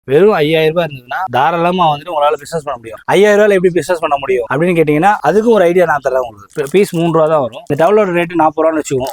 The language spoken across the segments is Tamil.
வெறும் 5000 ரூபாய் இருந்ததுன்னா தாராளமா வந்துட்டு உங்களால பிசினஸ் பண்ண முடியும். 5000 ரூபாயில எப்படி பிசினஸ் பண்ண முடியும் அப்படின்னு கேட்டீங்கன்னா அதுக்கும் ஒரு ஐடியா நான் தரேன் உங்களுக்கு. பீஸ் 3 ரூபா தான் வரும். இந்த டவலோட ரேட் 40 ரூபான்னு வச்சுக்கோம்.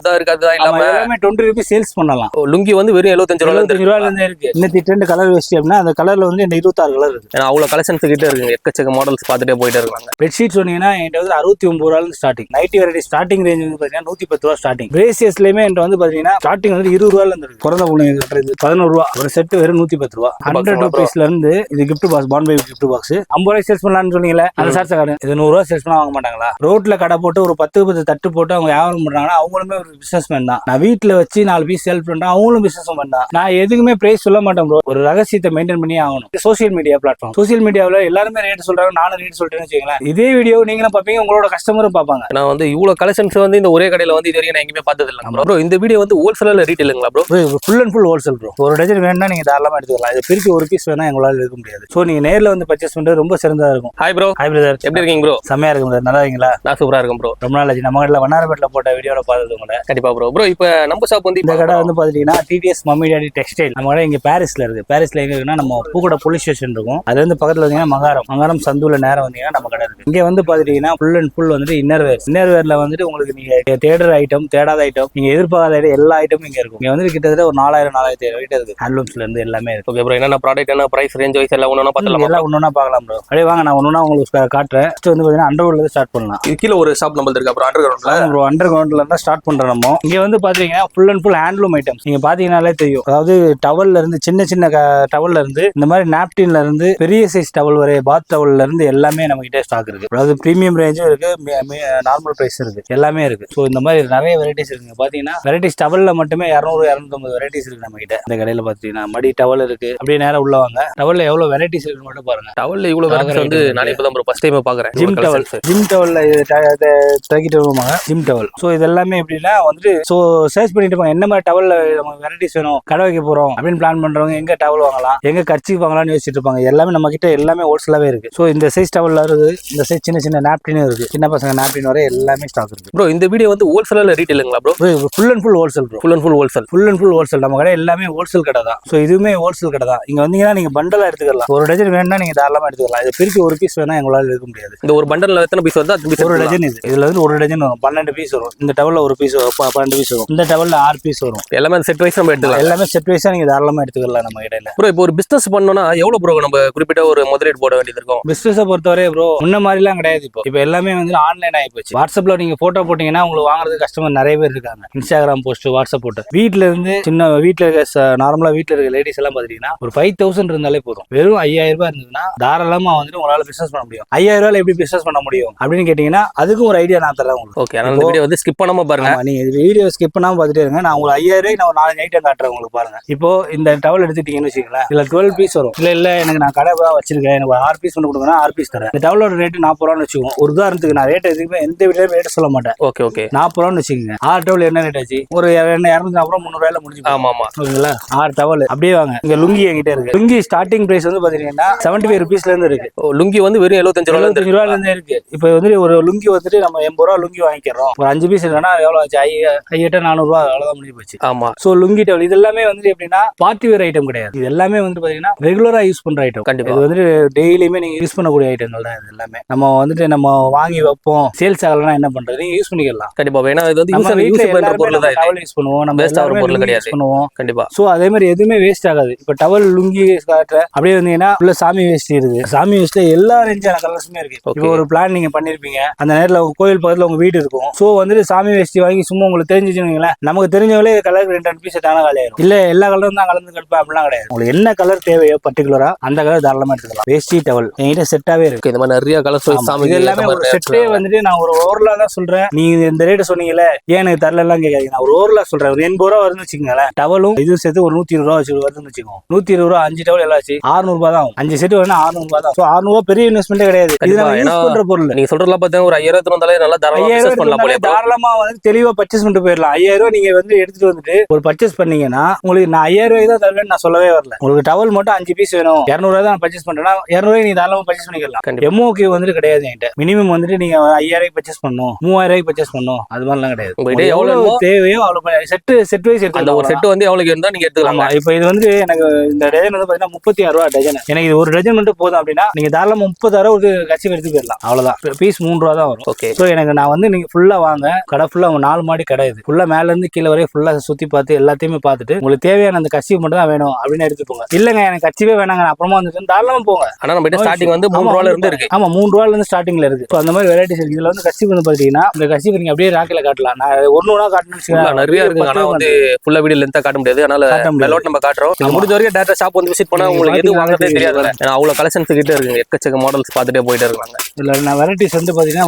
எல்லாமே 20 ரூபாய் சேல்ஸ் பண்ணலாம். லுங்கி வந்து வெறும் 75 ரூபாயில இருந்து இருக்கு. இன்னைக்கு 2 கலர் வெஸ்ட் அப்படின்னா அந்த கலர்ல வந்து 26 கலர் இருக்கு. அவ்வளவு கலெக்ஷன்ஸ் கிட்ட இருக்கு. எக்கச்சக்க மாடல்ஸ் பார்த்துட்டே போயிட்டே இருக்காங்க. பெட்ஷீட் சொன்னீங்கன்னா என்கிட்ட வந்து 69 ரூபாயில இருந்து starting. Nighty variety starting range வந்து பாத்தீங்கன்னா 110 ரூபாய் ஸ்டார்டிங். பிரேசியஸ்லயுமே என்கிட்ட வந்து பாத்தீங்கன்னா ஸ்டார்டிங் வந்து 20 ரூபாயில இருந்து இருக்கு. பிறந்த பிள்ளைங்க கட்டுறது 11 ரூபாய். ஒரு செட் வெறும் 110 ரூபாய். 100 ரூபீஸ்ல இருந்து இது gift box, born baby gift box 50 ரூபாய் சேல்ஸ் பண்ணலாம்னு சொன்னீங்களே, அந்த சார்ஸ் கார்டு இது 100 ரூபாய் சேல்ஸ் பண்ணா வாங்க மாட்டாங்களா? ரோட்ல கடை போட்டு ஒரு 10 தட்டு போட்டு அவங்க வியாபாரம் பண்றாங்கன்னா அவங்களுமே ஒரு பிசினஸ் மேன் தான். நான் வீட்டுல வச்சு 4 பீஸ் சேல் பண்றேன், அவங்களும் பிசினஸ் மேன் தான். நான் எதுக்குமே பிரைஸ் சொல்ல மாட்டேன் ப்ரோ. ஒரு ரகசியத்தை மெயின்டைன் பண்ணி ஆகணும். சோசியல் மீடியா பிளாட்ஃபார்ம், சோசியல் மீடியாவில் எல்லாருமே ரேட் சொல்றாங்க, நானும் ரேட் சொல்றேன்னு வச்சுக்கலாம். இதே வீடியோ நீங்களும் பார்ப்பீங்க, உங்களோட கஸ்டமரும் பார்ப்பாங்க. நான் வந்து இவ்வளவு கலெக்ஷன்ஸ் வந்து இந்த ஒரே கடையில வந்து இது வரைக்கும் நான் எங்கேயுமே பார்த்தது இல்லை ப்ரோ. இந்த வீடியோ வந்து ஹோல்சேல் ரீட்டைலுங்களா bro? Full and full wholesale bro. ஒரு டஜன் வேணும்னா நீங்க தாராளமா எடுத்துக்கலாம். இது பிரிச்சு ஒரு பீஸ் வேணா எங்களால இருக்க முடியாது. சோ நீங்க நேர்ல வந்து பர்ச்சேஸ் பண்றது ரொம்ப சிறந்ததா இருக்கும். Hi bro. ஹாய் பிரதர், எப்படி இருக்கீங்க ப்ரோ? செமையா இருக்கும் பிரதர். நல்லா இருக்கீங்களா? நான் சூப்பரா இருக்கும் ப்ரோ. ரொம்ப நாள் ஆச்சு நம்ம கடையில வண்ணாரப்பேட்டில் போட்ட வீடியோல பார்த்தது உங்களை. கண்டிப்பா ப்ரோ. ப்ரோ இப்போ நம்ம ஷாப் வந்து இந்த கடை வந்து பாத்தீங்கன்னா டிடிஎஸ் மம்மி டாடி டெக்ஸ்டைல். நம்ம கடை இங்க பாரிஸ்ல இருக்கு. பாரிஸ்ல எங்க இருக்குன்னா நம்ம பூக்கடை போலீஸ் ஸ்டேஷன் இருக்கும். அது வந்து பக்கத்துல வந்தீங்கன்னா மகாரம் சந்துல நேரம் வந்தீங்கன்னா நம்ம கடை இருக்கு. இங்க வந்து பாத்தீங்கன்னா ஃபுல் அண்ட் ஃபுல் வந்துட்டு இன்னர் வேர்ல வந்துட்டு உங்களுக்கு நீங்க தேடுற ஐட்டம், தேடாத ஐட்டம், நீங்க எதிர்பார்க்காத ஐட்டம், எல்லா ஐட்டமும் இங்க இருக்கும். இங்க வந்து கிட்டத்தட்ட ஒரு 4000-4500 ஐட்டம் இருக்கு. ஹேண்ட்லூம்ஸ்ல இருந்து எல்லாமே இருக்கு. Okay bro. என்னென்ன ப்ராடக்ட், என்ன பிரைஸ் ரேஞ்ச் வைஸ் எல்லாம் ஒண்ணா பார்த்தலாம். எல்லாம் ஒண்ணா பார்க்கலாம் ப்ரோ. அப்படியே வாங்க, நான் ஒண்ணா உங்களுக்கு காட்டுறேன். ஃபர்ஸ்ட் வந்து பாத்தீங்கன்னா அண்டர்கிரவுண்ட்ல இருந்து ஸ்டார்ட் பண்ணலாம். இது கீழ ஒரு ஷாப் நம்பர் இருக்கு. அப்புறம் அண்டர்கிரவுண்ட்ல இருந்தா ஸ்டார்ட் பண்றோம். நம்ம இங்க வந்து பாத்தீங்கன்னா full and full handloom items. நீங்க பாத்தீங்கன்னாலே தெரியும். அதாவது டவல்ல இருந்து சின்ன டவல்ல இருந்து இந்த மாதிரி நாப்கின்ல இருந்து பெரிய சைஸ் டவல் வரை, பாத் டவல்ல இருந்து எல்லாமே நம்ம கிட்ட ஸ்டாக் இருக்கு. அதாவது பிரீமியம் ரேஞ்சும் இருக்கு, நார்மல் பிரைஸ் இருக்கு, எல்லாமே இருக்கு. ஸோ இந்த மாதிரி நிறைய வெரைட்டிஸ் இருக்குங்க. பாத்தீங்கன்னா வெரைட்டிஸ் டவல்ல மட்டுமே 200-250 வெரைட்டிஸ் இருக்கு நம்ம கிட்ட. இந்த கடையில பாத்தீங்கன்னா மடி டவல் இருக்கு. அப்படியே நேரம் உள்ள வாங்க. டவல்ல எவ்வளவு வெரைட்டிஸ் இருக்குன்னு மட்டும் பாருங்க. டவல்ல இவ்வளவு வெரைட்டிஸ் வந்து நான் இப்பதான் ப்ரோ ஃபர்ஸ்ட் டைம் பாக்குறேன். ஜிம் டவல்ல தகிட்டு வருவாங்க. Gym towel. ஸோ இது எல்லாமே எப்படின்னா வந்துட்டு ஸோ சர்ச் பண்ணிட்டு இருப்பாங்க என்ன மாதிரி டவல்ல நமக்கு வெரைட்டிஸ் வேணும், கடை வைக்க போறோம் அப்படின்னு பிளான் பண்றவங்க எங்க டவல் வாங்கலாம், எங்க கர்ச்சீஃப் வாங்கலாம்னு யோசிச்சுட்டு இருப்பாங்க. எல்லாமே நம்ம கிட்ட எல்லாமே ஹோல்சேலாவே இருக்கு. ஸோ இந்த சைஸ் டவல்ல இருக்கு, இந்த சைஸ் சின்ன நாப்கினும் இருக்கு. சின்ன பசங்க நாப்கின் வரை எல்லாமே ஸ்டாக் இருக்கு ப்ரோ. இந்த வீடியோ வந்து ஹோல்சேல் ரீட்டைலுங்களா bro? Full and full wholesale bro. Full and full wholesale. நம்ம கடை எல்லாமே ஹோல்சேல் கடை தான். ஸோ இதுவுமே ஹோல்சேல் கடை தான். இங்க வந்தீங்கன்னா நீங்க பண்டலா எடுத்துக்கலாம். ஒரு டஜன் வேணும்னா நீங்க தாராளமா எடுத்துக்கலாம். இது பிரிச்சு ஒரு பீஸ் வேணா எங்களால இருக்க முடியாது. இந்த ஒரு பண்டல்ல எத்தனை பீஸ் வருது? ஒரு டஜன். இதுல வந்து ஒரு டஜன் வரும், 12 பீஸ் வரும். இந்த டவல்ல ஒரு பீஸ் வரும், 12 பீஸ் வரும். இந்த டவல்ல 6 பீஸ் வரும். எல்லாமே செட் வைஸ் நம்ம எடுத்துக்கலாம். எல்லாமே செட் வைஸா நீங்க தாராளமா எடுத்துக்கலாம் நம்ம கடையில. ப்ரோ இப்போ ஒரு பிசினஸ் பண்ணோம்னா எவ்வளவு ப்ரோ நம்ம குறிப்பிட்ட ஒரு முதலீடு போட வேண்டியது இருக்கும்? பிசினஸை பொறுத்தவரை ப்ரோ முன்ன மாதிரி எல்லாம் கிடையாது. இப்போ எல்லாமே வந்து ஆன்லைன் ஆகி போச்சு. வாட்ஸ்அப்ல நீங்க போட்டோ போட்டீங்கன்னா உங்களுக்கு வாங்குறது கஸ்டமர் நிறைய பேர் இருக்காங்க. இன்ஸ்டாகிராம் போஸ்ட், வாட்ஸ்அப் போட்டு வீட்டுல இருந்து வீட்டுல இருக்க நார்மலா வீட்டுல இருக்க லேடிஸ் எல்லாம் பாத்தீங்கன்னா ஒரு 5000 இருந்தாலே போதும். வெறும் 5000 ரூபாய் இருந்ததுன்னா தாராளமா வந்துட்டு உங்களால பிசினஸ் பண்ண முடியும். 5000 ரூபாயில எப்படி பிசினஸ் பண்ண முடியும் அப்படின்னு கேட்டீங்கன்னா அதுக்கும் ஒரு ஐடியா நான் தரேன் உங்களுக்கு. ஓகே, அந்த வீடியோ வந்து ஸ்கிப் பண்ணாம பாருங்க. நீங்க வீடியோ ஸ்கிப் பண்ணாம பாத்துட்டே இருங்க. நான் உங்களுக்கு 5000 ரூபாய்க்கு நான் ஒரு 4 ஐட்டம் காட்டுறேன் உங்களுக்கு. பாருங்க, இப்போ இந்த டவல் எடுத்துட்டீங்கன்னு வச்சுக்கலாம். இதுல 12 பீஸ் வரும். இல்ல எனக்கு நான் கடை வச்சிருக்கேன், எனக்கு 6 பீஸ் பண்ணி கொடுங்க, 6 பீஸ் தரேன். இந்த டவலோட ரேட் 40 ரூபான்னு வச்சுக்கோங்க. ஒரு உதாரணத்துக்கு நான் ரேட் எதுவுமே எந்த வீடியோ ரேட் சொல்ல மாட்டேன். ஓகே ஓகே, 40 ரூபான்னு வச்சுக்கோங்க. 6 டவல் என்ன ரேட் ஆச்சு? ஒரு 240 ரூபா 300 ரூபாயில முடிஞ்சு. ஆமா ஆமா, ஓகேங்களா? 6 டவல் அப்படியே வாங்க. இங்க லுங்கி என்கிட்ட இருக்கு. லுங்கி ஸ்டார்டிங் பிரைஸ் வந்து பாத்தீங்கன்னா 75 ரூபீஸ்ல இருந்து இருக்கு. லுங்கி வந்து வெறும் 75 ரூபாயில இருந்து இருக்கு. இப்போ வந்து ஒரு லுங்கி வந்துட்டு நம்ம 80 ரூபா லுங்கி வாங்கிக்கிறோம். ஒரு 5 பீஸ் இருக்குன்னா எவ்வளவு ஆச்சு? 400 ரூபா. அவ்வளவுதான் முடிஞ்சு போச்சு. ஆமா. சோ லுங்கி டவல் இது எல்லாமே வந்து எப்படின்னா பார்ட்டி வேர் ஐட்டம் கிடையாது. இது எல்லாமே வந்து பாத்தீங்கன்னா ரெகுலரா யூஸ் பண்ற ஐட்டம். கண்டிப்பா இது வந்து டெய்லியுமே நீங்க யூஸ் பண்ணக்கூடிய ஐட்டங்கள் தான். இது எல்லாமே நம்ம வந்துட்டு நம்ம வாங்கி வைப்போம், சேல்ஸ் ஆகலன்னா என்ன பண்றது? நீங்க யூஸ் பண்ணிக்கலாம். கண்டிப்பா. ஏன்னா இது வந்து யூஸ் பண்ற பொருள் தான். டவல் யூஸ் பண்ணுவோம், நம்ம வேஸ்ட் ஆகிற பொருள் கிடையாது. பண்ணுவோம். கண்டிப்பா. சோ அதே மாதிரி எதுவுமே வேஸ்ட் ஆகாது. இப்ப டவல் லுங்கி காட்டுற அப்படியே வந்தீங்கன்னா உள்ள சாமி வேஷ்டி இருக்கு. சாமி வேஷ்டில எல்லா ரேஞ்சான கலர்ஸுமே இருக்கு. இப்போ ஒரு பிளான் நீங்க பண்ணிருப்பீங்க, அந்த நேரத்துல உங்க கோயில் பக்கத்துல உங்க வீடு இருக்கும். சோ வந்துட்டு சாமி வேஷ்டி வாங்கி சும்மா உங்களுக்கு தெரிஞ்சுச்சுங்களேன், நமக்கு தெரிஞ்சவங்களே கலர் 2 பீஸ் தானே காலியாயிரும். இல்ல எல்லா கலரும் தான் கலந்து கடுப்பேன் அப்படிலாம் கிடையாது. உங்களுக்கு என்ன கலர் தேவையோ பர்டிகுலரா அந்த கலர் தாராளமா எடுத்துக்கலாம். வேஷ்டி டவல் என்கிட்ட செட்டாவே இருக்கு. இந்த மாதிரி நிறைய கலர்ஸ் சாமி எல்லாமே ஒரு செட்டே வந்துட்டு நான் ஒரு ஓவர்லா தான் சொல்றேன். நீங்க இந்த ரேட் சொன்னீங்கல்ல, ஏன் எனக்கு தரல எல்லாம் கேட்காதீங்க. நான் ஒரு ஓவர்லா சொல்றேன். ஒரு 80 ரூபா வருதுன்னு வச்சுக்கோங்களேன். டவலும் இதுவும் சேர்த்து ஒரு 120 ரூபா வச்சு வருதுன்னு வச்சுக்கோங்க. 120 ரூபா 5 டவல் எல்லாம் 600 ரூபாய் தான். 5 செட் வேணா 600 ரூபாய் தான். 600 ரூபாய் பெரிய இன்வெஸ்ட்மெண்டே கிடையாது. இது நம்ம யூஸ் பண்ற பொருள். நீங்க சொல்றதெல்லாம் பார்த்தா ஒரு 5000 வந்தாலே நல்லா தாராளமா வந்து தெளிவா பர்ச்சேஸ் பண்ணிட்டு போயிடலாம். 5000 ரூபாய் நீங்க வந்து எடுத்துட்டு வந்துட்டு ஒரு பர்ச்சேஸ் பண்ணீங்கன்னா உங்களுக்கு நான் 5000 ரூபாய் தான் தரலன்னு நான் சொல்லவே வரல. உங்களுக்கு டவல் மட்டும் 5 பீஸ் வேணும், 200 ரூபாய் தான் பர்ச்சேஸ் பண்றேன்னா 200 ரூபாய் நீங்க தாராளமா பர்ச்சேஸ் பண்ணிக்கலாம். எம்ஓகே வந்துட்டு கிடையாது என்கிட்ட. மினிமம் வந்துட்டு நீங்க 5000 ரூபாய் பர்ச்சேஸ் பண்ணணும், 3000 ரூபாய் பர்ச்சேஸ் பண்ணணும், அது மாதிரிலாம் கிடையாது. எவ்வளவு தேவையோ அவ்வளவு செட் வைஸ் எடுத்துக்கலாம். ஒரு செட் வந்து எவ்வளவு இருந்தா நீங்க எடுத்துக்கலாம். இப்போ இது வந்து எனக்கு இந்த டஜன் வந்து பாத்தீங்கன்னா 36 ரூபா டஜன். எனக்கு இது ஒரு டஜன் மட்டும் போதும் அப்படின்னா நீங்க தாராளமா 36 ஒரு கட்சி எடுத்து போயிடலாம். அவ்வளவுதான். பீஸ் 3 ரூபா தான் வரும். ஓகே. ஸோ எனக்கு நான் வந்து நீங்க ஃபுல்லா வாங்க, கடை ஃபுல்லா 4 மாடி கடை இது. ஃபுல்லா மேல இருந்து கீழே வரையும் ஃபுல்லா சுத்தி பார்த்து எல்லாத்தையுமே பார்த்துட்டு உங்களுக்கு தேவையான அந்த கட்சி மட்டும் தான் வேணும் அப்படின்னு எடுத்துக்கோங்க. இல்லங்க எனக்கு கட்சியே வேணாங்க அப்புறமா வந்து தாராளமா போங்க. ஆனா நம்ம கிட்ட ஸ்டார்டிங் வந்து 3 ரூபால இருந்து இருக்கு. ஆமா 3 ரூபால இருந்து ஸ்டார்டிங்ல இருக்கு. ஸோ அந்த மாதிரி வெரைட்டிஸ் இருக்கு. இதுல வந்து கட்சி வந்து பாத்தீங்கன்னா இந்த கட்சி நீங்க அப்படியே ராக்கில காட்டலாம். நான் ஒண்ணு காட்டணும்னு நிறைய இருக்கு. ஆனா வந்து ஃபுல்லா வீடியோ லென்த்தா காட்ட முடியாது. அதனால மெலோட் நம்ம காட்டுறோம். முடிஞ்ச வரைக்கும் டேரக்டா ஷாப் வந்து விசிட் பண்ணா உங்களுக்கு எது வாங்குறதே தெரியாது. ஏன்னா அவ்வளவு கலெக்ஷன்ஸ் கிட்ட இருக்குங்க. எக்கச்சக்க மாடல்ஸ் பார்த்துட்டே போயிட்டே இருக்காங்க. இல்ல நான் வெரைட்டிஸ் வந்து பாத்தீங்கன்னா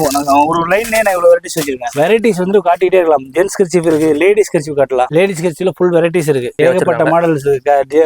ஒரு லைன்லயே நான் இவ்வளவு வெரைட்டிஸ் வச்சிருக்கேன். வெரைட்டிஸ் வந்து காட்டிட்டே இருக்கலாம். ஜென்ஸ் கர்ச்சீஃப் இருக்கு, லேடிஸ் கர்ச்சீஃப் காட்டலாம். லேடிஸ் கர்ச்சீஃப்ல ஃபுல் வெரைட்டிஸ் இருக்கு. ஏகப்பட்ட மாடல்ஸ் இருக்கு.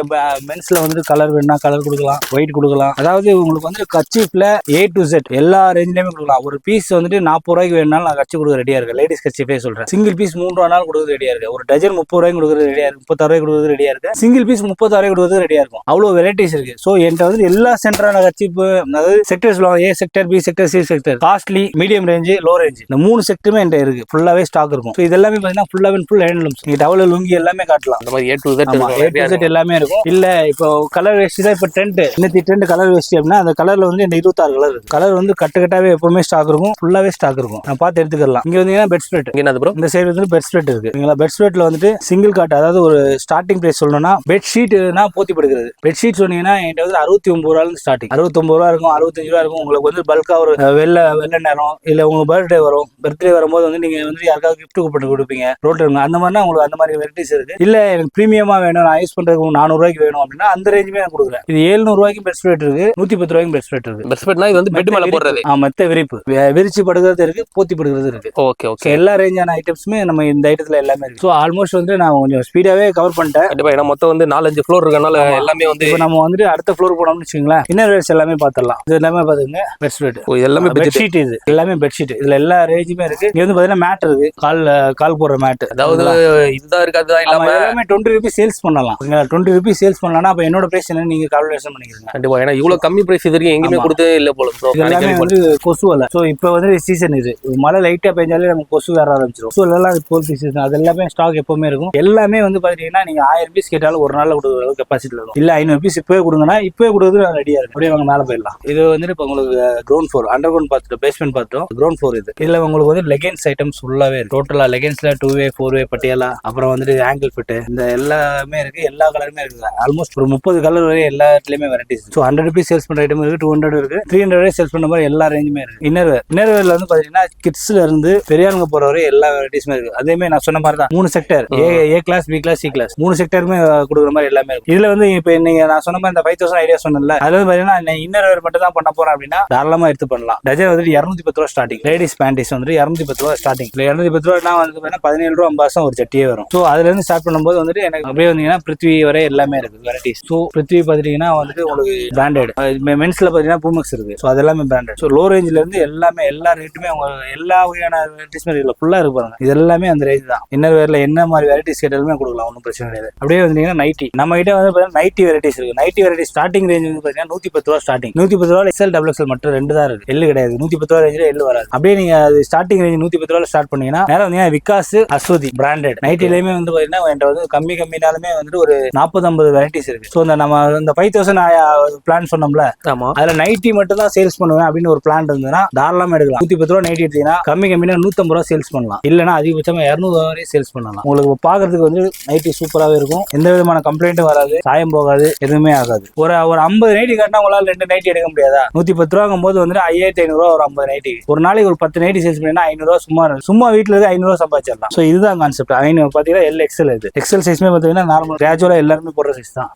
மென்ஸ்ல வந்து கலர் வேணா கலர் கொடுக்கலாம், ஒயிட் கொடுக்கலாம். அதாவது உங்களுக்கு வந்து கர்ச்சீஃப்ல A to Z எல்லா ரேஞ்சிலயுமே கொடுக்கலாம். ஒரு பீஸ் வந்துட்டு 40 ரூபாய்க்கு வேணும்னாலும் நான் கட்சி கொடுக்க ரெடியா இருக்கு. லேடிஸ் கர்ச்சீஃபே சொல்றேன். சிங்கிள் பீஸ் 3 ரூபாய்னாலும் கொடுக்க ரெடியா இருக்கு. ஒரு டஜன் 30 ரூபாய்க்கு கொடுக்க ரெடியா இருக்கு. 36 ரூபாய்க்கு கொடுக்க ரெடியா இருக்கு. சிங்கிள் பீஸ் 36 ரூபாய்க்கு கொடுக்க ரெடியா இருக்கும். அவ்வளவு வெரைட்டிஸ் இருக்கு. சோ என்கிட்ட வந்து எல்லா சென்டரான கர்ச்சீஃப், அதாவது செக்டர் சொல்லுவாங்க, A sector, B sector, C sector, costly, medium range, low range, இந்த 3 செக்டருமே என்கிட்ட இருக்கு. ஃபுல்லாவே ஸ்டாக் இருக்கும். இது எல்லாமே பாத்தீங்கன்னா ஃபுல் ஹேண்ட்லூம்ஸ். நீங்க டவல் லுங்கி எல்லாமே காட்டலாம். அந்த மாதிரி A to Z எல்லாமே இருக்கும். இல்ல இப்போ கலர் வேஷ்டி தான் இப்போ ட்ரெண்ட். இன்னைக்கு ட்ரெண்ட் கலர் வேஷ்டி அப்படின்னா அந்த கலர்ல வந்து இந்த 26 கலர் இருக்கு. கலர் வந்து கட்டாவே எப்பவுமே ஸ்டாக் இருக்கும். ஃபுல்லாவே ஸ்டாக் இருக்கும். நான் பார்த்து எடுத்துக்கலாம். இங்க வந்தீங்கன்னா பெட் ஸ்ப்ரெட். என்னது ப்ரோ? இந்த சைடு வந்து பெட் ஸ்ப்ரெட் இருக்கு. நீங்களா பெட் ஸ்ப்ரெட்ல வந்துட்டு சிங்கிள் காட், அதாவது ஒரு ஸ்டார்டிங் பிரைஸ் சொல்லணும்னா பெட் ஷீட்னா போத்தி படுக்கிறது. பெட் ஷீட் சொன்னீங்கன்னா என்கிட்ட வந்து 69 ரூபாயில இருந்து ஸ்டார்டிங். 69 ரூபா இருக்கும், 65 ரூபா இருக்கும். உங்களுக்கு வந்து பல்கா ஒரு வெள்ளை நேரம் இல்ல உங்க பர்த்டே வரும். பர்த்டே வரும்போது வந்து நீங்க வந்து யாருக்காவது கிஃப்ட் கூப்பிட்டு கொடுப்பீங்க ரோட்ல இருக்கு. அந்த மாதிரினா உங்களுக்கு அந்த மாதிரி வெரைட்டிஸ் இருக்கு. இல்ல எனக்கு பிரீமியமா வேணும், நான் யூஸ் பண்றதுக்கு 400 ரூபாய்க்கு வேணும் அப்படின்னா அந்த ரேஞ்சுமே நான் கொடுக்குறேன். இது 700 ரூபாய்க்கு பெட் ஸ்ப்ரெட் இருக்கு, 110 ரூபாய்க்கு பெட் ஸ்ப்ரெட் இருக்கு. பெட் ஸ்ப்ரெட்னா இது வந்து பெட் மேல போடுறது. மெத்த விரிப்பு, விரிச்சு படுக்கிறது இருக்கு, போத்தி படுக்கிறது இருக்கு. Okay okay. எல்லா ரேஞ்சான ஐட்டம்ஸுமே நம்ம இந்த ஐட்டத்துல எல்லாமே இருக்கு. ஸோ ஆல்மோஸ்ட் வந்து நான் கொஞ்சம் ஸ்பீடாவே கவர் பண்ணிட்டேன். கண்டிப்பா. ஏன்னா மொத்தம் வந்து 4-5 ஃப்ளோர் இருக்கனால எல்லாமே வந்து இப்போ நம்ம வந்துட்டு அடுத்த ஃப்ளோர் போனோம்னு வச்சுக்கோங்களேன், இன்னர் வேர்ஸ் எல்லாமே பார்த்துடலாம். இது எல்லாமே பாத்துங்க பெட் ஸ்ப்ரெட். எல்லாமே பெட்ஷீட். இது எல்லாமே பெட்ஷீட். இதுல எல்லா ரேஞ்சுமே இருக்கு. இங்க வந்து பாத்தீங்கன்னா மேட் இருக்கு, கால் போடுற மேட். அதாவது இதுதான் இருக்காது இல்லாம எல்லாமே 20 ரூபீஸ் சேல்ஸ் பண்ணலாம். 20 ரூபீஸ் சேல்ஸ் பண்ணலாம். அப்ப என்னோட பிரைஸ் என்ன நீங்க கால்குலேஷன் பண்ணிக்கிறீங்க. கண்டிப்பா. ஏன்னா இவ்வளவு கம்மி பிரைஸ் இது வரைக்கும் எங்கேயுமே கொடுத்தே இல்ல போல. எல்லாமே வந்து கொசு வலை. ஸோ இப்போ வந்து சீசன் இது. மழை லைட்டா பெஞ்சாலே நம்ம கொசு வர ஆரம்பிச்சிடும். ஸோ எல்லாம் போல் சீசன். அது எல்லாமே ஸ்டாக் எப்பவுமே இருக்கும். எல்லாமே வந்து பாத்தீங்கன்னா நீங்க 1000 பீஸ் கேட்டாலும் ஒரு நாள்ல கொடுக்குற அளவுக்கு கெப்பாசிட்டி இருக்கும். இல்ல 500 பீஸ் இப்பவே கொடுங்கன்னா இப்பவே கொடுக்குறது நான் ரெடியா இருக்கு. அப்படியே வாங்க மேல போயிடலாம். இது வந்துட்டு இப்போ உங்களுக்கு கிரவுண்ட் ஃப்ளோர், அண்டர் கிரவுண்ட் பார்த்துட்டு பேஸ்மெண்ட் பார்த்துட்டோம். கிரவுண்ட் ஃப்ளோர் இது. இதுல உங்களுக்கு வந்து லெகின்ஸ் ஐட்டம்ஸ் ஃபுல்லாவே இருக்கு. டோட்டலா லெகின்ஸ்ல 2way 4way பட்டியாலா, அப்புறம் வந்துட்டு ஆங்கிள் ஃபிட், இந்த எல்லாமே இருக்கு. எல்லா கலருமே இருக்கு. ஆல்மோஸ்ட் ஒரு 30 கலர் வரை எல்லா இடத்துலயுமே வெரைட்டிஸ். ஸோ 100 ரூபீஸ் சேல்ஸ் பண்ற ஐட்டம் இருக்கு, 200 இருக்கு, 300 வரை சேல்ஸ் பண்ற மாதிரி எல்லா ரேஞ்சுமே இருக்கு. இன்னர்வேர்ல வந்து பாத்தீங்கன்னா கிட்ஸ்ல இருந்து பெரியாருங்க போற வரை எல்லா வெரைட்டிஸுமே இருக்கு. அதேமே நான் சொன்ன மாதிரி தான் 3 sector, A class, B class, C class, 3 செக்டருமே கொடுக்குற மாதிரி எல்லாமே இருக்கு. இதுல வந்து இப்ப நீங்க நான் சொன்ன மாதிரி இந்த 5000 ஐடியா சொன்னேன்ல, அதுல வந்து பாத்தீங்கன்னா இன்னர்வேர் மட்டும் தான் பண்ண போறேன் அப்படின்னா தாராளமா எடுத்து பண்ணலாம். டஜன் வந்துட்டு 210 ரூபா ஸ்டார்டிங். லேடிஸ் பேண்டிஸ் வந்துட்டு 210 ரூபா ஸ்டார்டிங். 210 ரூபா நான் வந்து 17 ரூபா 50 ஒரு சட்டியே வரும். ஸோ அதுல இருந்து ஸ்டார்ட் பண்ணும்போது வந்துட்டு எனக்கு அப்படியே வந்தீங்கன்னா பிருத்வி வரை எல்லாமே இருக்கு வெரைட்டிஸ். ஸோ பிருத்வி பாத்தீங்கன்னா வந்துட்டு உங்களுக்கு பிராண்டட். மென்ஸ்ல பாத்தீங்கன்னா பூமெக்ஸ் இருக்கு. ஸோ அதெல்லாமே பிராண்டட். ஸோ லோ ரேஞ்சில இருந்து எல்லாமே எல்லா ரேட்டுமே எல்லா வகையான வெரைட்டிஸ்மே இருக்குல்ல ஃபுல்லா இருக்கு பாருங்க. இது எல்லாமே அந்த ரேஞ்ச் தான். இன்னர் வேர்ல என்ன மாதிரி வெரைட்டிஸ் கேட்டாலுமே கொடுக்கலாம், ஒன்றும் பிரச்சனை கிடையாது. அப்படியே வந்தீங்கன்னா நைட்டி, நம்ம கிட்ட வந்து பாத்தீங்கன்னா நைட்டி வெரைட்டிஸ் இருக்கு. நைட்டி வெரைட்டி ஸ்டார்டிங் ரேஞ்ச் வந்து பாத்தீங்கன்னா 110 ரூபா ஸ்டார்டிங். 110 ரூபா XL XXL மட்டும் 2 தான் இருக்கு. எல்லு கிடையாது. 110 ரூபா ரேஞ்சில எல்லு வராது. அப்படியே நீங்க ஸ்டார்டிங் ரேஞ்ச் 110 ரூபாய் ஸ்டார்ட் பண்ணீங்கன்னா நேரம் வந்தீங்கன்னா விகாஸ், அஸ்வதி பிராண்டட் நைட்டிலயுமே வந்து பாத்தீங்கன்னா என்கிட்ட வந்து கம்மினாலுமே வந்துட்டு ஒரு 40-50 வெரைட்டிஸ் இருக்கு. ஸோ நம்ம இந்த 5000 பிளான் சொன்னோம்ல, அதுல நைட்டி மட்டும் தான் சேல்ஸ் பண்ணுவேன் அப்படின்னு ஒரு பிளான் இருந்ததுன்னா தாராளமா எடுக்கலாம். 110 ரூபா நைட்டி எடுத்தீங்கன்னா கம்மினா 150 ரூபா சேல்ஸ் பண்ணலாம். இல்லைன்னா அதிகபட்சமா 200 ரூபா வரை சேல்ஸ் பண்ணலாம். உங்களுக்கு பாக்குறதுக்கு வந்து நைட்டி சூப்பராகவே இருக்கும். எந்த விதமான கம்ப்ளைண்ட்டும் வராது, சாயம் போகாது, எதுவுமே ஆகாது. ஒரு 50 நைட்டி காட்டினா உங்களால 2 நைட்டி எடுக்க முடியாதா? 110 ரூபாங்கும் போது வந்துட்டு 5500 ரூபா ஒரு 50 நைட்டி. ஒரு நாளைக்கு ஒரு 10 நைட்டி சேல்ஸ் பண்ணினா 500 ரூபா சும்மா வீட்டுல இருந்து 500 ரூபா சம்பாதிச்சிடலாம். ஸோ இதுதான் கான்செப்ட். பாத்தீங்கன்னா XL இது எக்ஸல் சைஸ்மே பாத்தீங்கன்னா நார்மல் கிராஜுவலா எல்லாருமே போடுற சைஸ் தான்.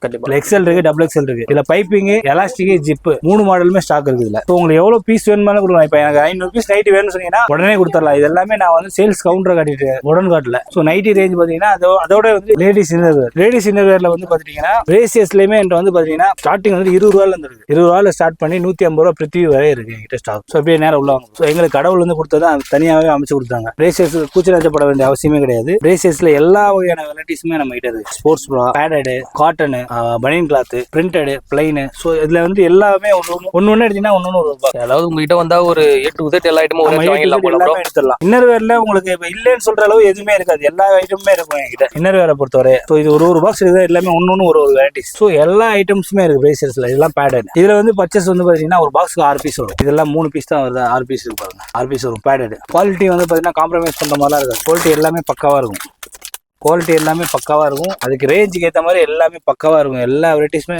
XL இருக்கு, XXL இருக்கு. இதுல பைப்பிங், எலாஸ்டிக், ஜிப் 3 மாடலுமே ஸ்டாக் இருக்கு. இதுல உங்களுக்கு எவ்வளவு பீஸ் வேணுமாலும் கொடுக்கலாம். இப்ப எனக்கு 500 பீஸ் நைட்டி வேணும்னு சொன்னீங்கன்னா உடனே கொடுத்துடலாம். இது எல்லாமே நான் வந்து சேல்ஸ் கவுண்டர் காட்டிட்டு உடனே காட்டல. ஸோ நைட்டி ரேஞ்ச் பாத்தீங்கன்னா அதோட வந்து லேடிஸ் இன்னர்வேர்ல வந்து பாத்தீங்கன்னா ரேசியஸ்லயுமே என்கிட்ட வந்து பாத்தீங்கன்னா ஸ்டார்டிங் வந்து 20 ரூபாயில இருந்து இருக்கு. 20 ரூபாயில ஸ்டார்ட் பண்ணி 150 ரூபா பிருத்வி வரை இருக்கு என்கிட்ட ஸ்டாக். ஸோ அப்படியே நேரம் உள்ள வாங்க. ஸோ எங்களுக்கு கடவுள் வந்து கொடுத்ததான் தனியாவே அமைச்சு கொடுத்தாங்க. ரேசியஸ் கூச்சலாச்சப்பட வேண்டிய அவசியமே கிடையாது. ரேசியஸ்ல எல்லா வகையான வெரைட்டிஸுமே நம்ம கிட்ட இருக்கு. ஸ்போர்ட்ஸ் ப்ரா, பேடடு, காட்டன், பனியன் கிளாத், பிரிண்டட், பிளைன். ஸோ இதுல வந்து எல்லாமே ஒன்னு எடுத்தீங்கன்னா ஒன்னு ரூபாய். அதாவது உங்ககிட்ட வந்தா ஒரு A to Z எல்லா ஐட்டமும் எடுத்துடலாம். இன்னர்வேர்ல உங்களுக்கு இப்ப இல்லைன்னு சொல்ற அளவு எதுவுமே இருக்காது. எல்லா ஐட்டமுமே இருக்கும் என்கிட்ட இன்னர்வேரை பொறுத்தவரை. ஸோ இது ஒரு பாக்ஸ் இருக்குது. எல்லாமே ஒன்னு ஒரு வெரைட்டிஸ். ஸோ எல்லா ஐட்டம்ஸுமே இருக்கு பிரேசியர்ஸ்ல. இதெல்லாம் பேடட். இதுல வந்து பர்ச்சேஸ் வந்து பாத்தீங்கன்னா ஒரு பாக்ஸ்க்கு 6 பீஸ் வரும். இதெல்லாம் 3 பீஸ் தான் வருது. 6 பீஸ் இருக்கு பாருங்க. 6 பீஸ் வரும் பேடட். குவாலிட்டி வந்து பாத்தீங்கன்னா காம்ப்ரமைஸ் பண்ற மாதிரிலாம் இருக்காது. குவாலிட்டி எல்லாமே பக்காவா இருக்கும். குவாலிட்டி எல்லாமே பக்காவா இருக்கும். அதுக்கு ரேஞ்சுக்கு ஏற்ற மாதிரி எல்லாமே பக்காவா இருக்கும். எல்லா வெரைட்டிஸுமே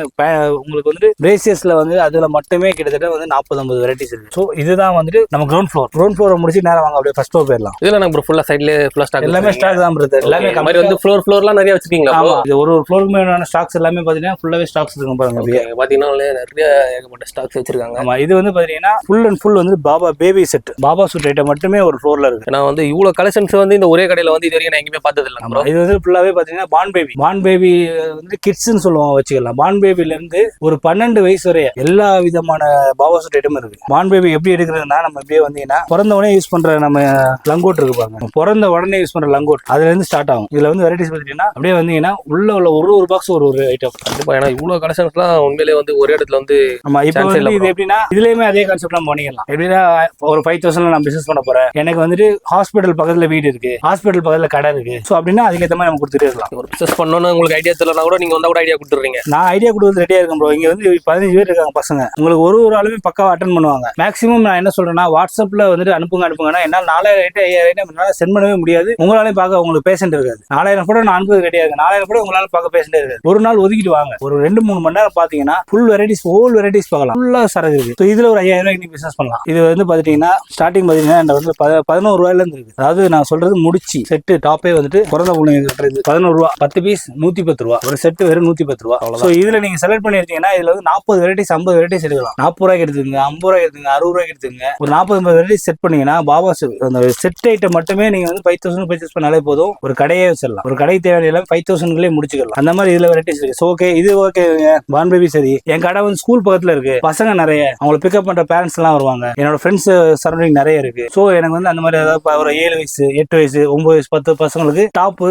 உங்களுக்கு வந்து பிரேசியஸ்ல வந்து அதுல மட்டுமே கிட்டத்தட்ட வந்து 40-50 வெரைட்டிஸ் இருக்கு. ஸோ இதுதான் வந்துட்டு நம்ம கிரவுண்ட் ஃப்ளோர் முடிச்சு நேரம் வாங்க அப்படியே ஃபர்ஸ்ட் ஃப்ளோர் போயிடலாம். இதுல நம்ம ஃபுல்லா சைட்லயே ஃபுல்லா ஸ்டாக் எல்லாமே ஸ்டாக் தான் இருக்கு. எல்லாமே மாதிரி வந்து ஃப்ளோர்லாம் நிறைய வச்சிருக்கீங்களா? இது ஒரு ஃப்ளோருக்கு வேணான ஸ்டாக்ஸ் எல்லாமே பாத்தீங்கன்னா ஃபுல்லாவே ஸ்டாக்ஸ் இருக்கும் பாருங்க. அப்படியே பாத்தீங்கன்னா நிறைய ஏகப்பட்ட ஸ்டாக்ஸ் வச்சிருக்காங்க. ஆமா, இது வந்து பாத்தீங்கன்னா ஃபுல் அண்ட் ஃபுல் வந்து பாபா பேபி செட், பாபா சூட் ஐட்டம் மட்டுமே ஒரு ஃப்ளோர்ல இருக்கு. நான் வந்து இவ்வளவு கலெக்ஷன்ஸ் வந்து இந்த ஒரே கடையில வந்து இது வரைக்கும் நான் எங்கேயுமே பார்த்தது இல்லை. இது வந்து ஃபுல்லாவே பான் பேபி வந்து கிட்ஸ்ன்னு சொல்லுவோம் வச்சுக்கலாம். பான் பேபில இருந்து ஒரு 12 வயசு வரைய எல்லா விதமான பாபா சூட் ஐட்டம் இருக்கு. பான் பேபி எப்படி எடுக்கிறதுனா நம்ம இப்படியே வந்தீங்கன்னா பிறந்த உடனே யூஸ் பண்ற நம்ம லங்கோட் இருக்கு பாருங்க. பிறந்த உடனே யூஸ் பண்ற லங்கோட் அதுல இருந்து ஸ்டார்ட் ஆகும். இதுல வந்து வெரைட்டிஸ் பாத்தீங்கன்னா அப்படியே வந்தீங்கன்னா உள்ள ஒரு பாக்ஸ் ஒரு ஐட்டம். கண்டிப்பா ஏன்னா இவ்வளவு கலெக்ஷன்ஸ்லாம் உண்மையிலே வந்து ஒரே இடத்துல வந்து ஆமா. இப்போ வந்து இது எப்படின்னா இதுலயுமே அதே கான்செப்ட் நம்ம பண்ணிக்கலாம். எப்படின்னா ஒரு 5000 நான் பிசினஸ் பண்ண போறேன், எனக்கு வந்துட்டு ஹாஸ்பிட்டல் பக்கத்துல வீடு இருக்கு, ஹாஸ்பிட்டல் பக்கத்துல கடை இருக்கு. ஸோ அப்படின்னா அதுக்கேற்ற மாதிரி நம்ம கொடுத்துட்டே இருக்கலாம். ஒரு பிசினஸ் பண்ணணும்னு உங்களுக்கு ஐடியா தெரியலனா கூட நீங்க வந்தா கூட ஐடியா கொடுத்துறீங்க. நான் ஐடியா கொடுத்து ரெடியா இருக்கேன் ப்ரோ. இங்க வந்து 15 பேர் இருக்காங்க பசங்க. உங்களுக்கு ஒரு ஆளுமே பக்காவா அட்டன் பண்ணுவாங்க. மேக்ஸிமம் நான் என்ன சொல்றேன்னா வாட்ஸ்அப்ல வந்துட்டு அனுப்புங்கன்னா என்னால் 4000 ஐட்டம் 5000 ஐட்டம் என்னால் சென்ட் பண்ணவே முடியாது. உங்களாலையும் பார்க்க உங்களுக்கு பேஷண்ட் இருக்காது. 4000 கூட நான் அனுப்புறது ரெடியா இருக்கு. 4000 கூட உங்களால பார்க்க பேஷண்டே இருக்காது. ஒரு நாள் ஒதுக்கிட்டு வாங்க. ஒரு 2-3 மணி நேரம் பாத்தீங்கன்னா ஃபுல் வெரைட்டிஸ் ஹோல் வெரைட்டிஸ் பார்க்கலாம். ஃபுல்லா சரக்கு இருக்கு. ஸோ இதுல ஒரு 5000 ரூபாய்க்கு நீங்க பிசினஸ் பண்ணலாம். இது வந்து பாத்தீங்கன்னா ஸ்டார்டிங் பாத்தீங்கன்னா வந்து 11 ரூபாயில இருந்து இருக்கு. அதாவது நான் சொல்றது முடிச்சு செட்டு டாப்பே வந்துட்டு பிறந்த பிள்ளைங்க கட்டுறது 11 ரூபா, 10 பீஸ் 110 ரூபா, ஒரு செட்டு வெறும் 110 ரூபா. ஸோ இதுல நீங்க செலக்ட் பண்ணி எடுத்தீங்கன்னா இதுல வந்து 40 வெரைட்டிஸ் 50 வெரைட்டிஸ் எடுக்கலாம். 40 ரூபாய்க்கு எடுத்துங்க, 50 ரூபாய்க்கு எடுத்துங்க, 60 ரூபாய்க்கு எடுத்துங்க. ஒரு 40-50 வெரைட்டிஸ் செட் பண்ணீங்கன்னா பாபா அந்த செட் ஐட்டம் மட்டுமே நீங்க வந்து 5000 பர்ச்சேஸ் பண்ணாலே போதும். ஒரு கடையே வச்சிடலாம். ஒரு கடை தேவையான எல்லாம் 5000 முடிச்சுக்கலாம். அந்த மாதிரி இதுல வெரைட்டிஸ் இருக்கு. ஸோ ஓகே, இது ஓகே. பான் பேபி சரி. என் கடை வந்து ஸ்கூல் பக்கத்துல இருக்கு. பசங்க நிறைய அவங்களை பிக்கப் பண்ற பேரண்ட்ஸ் எல்லாம் வருவாங்க. என்னோட ஃப்ரெண்ட்ஸ் சரௌண்டிங் நிறைய இருக்கு. ஸோ எனக்கு வந்து அந்த மாதிரி ஏதாவது ஒரு 7 வயசு 8 வயசு 9 வயசு 10 பசங்களுக்கு டாப்